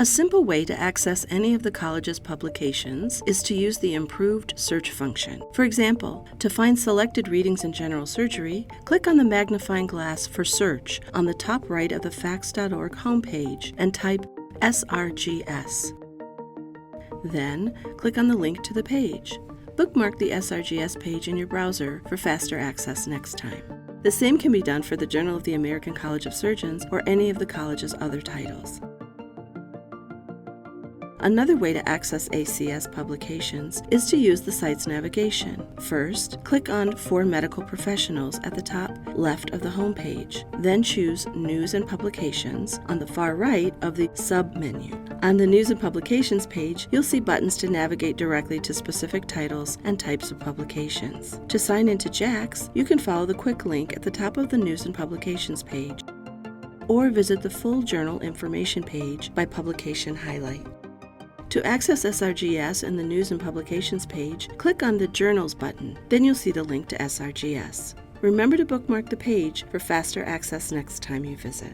A simple way to access any of the college's publications is to use the improved search function. For example, to find selected readings in general surgery, click on the magnifying glass for search on the top right of the facts.org homepage and type SRGS. Then, click on the link to the page. Bookmark the SRGS page in your browser for faster access next time. The same can be done for the Journal of the American College of Surgeons or any of the college's other titles. Another way to access ACS publications is to use the site's navigation. First, click on For Medical Professionals at the top left of the home page. Then choose News and Publications on the far right of the sub-menu. On the News and Publications page, you'll see buttons to navigate directly to specific titles and types of publications. To sign into JACS, you can follow the quick link at the top of the News and Publications page, or visit the full journal information page by publication highlight. To access SRGS in the News and Publications page, click on the Journals button. Then you'll see the link to SRGS. Remember to bookmark the page for faster access next time you visit.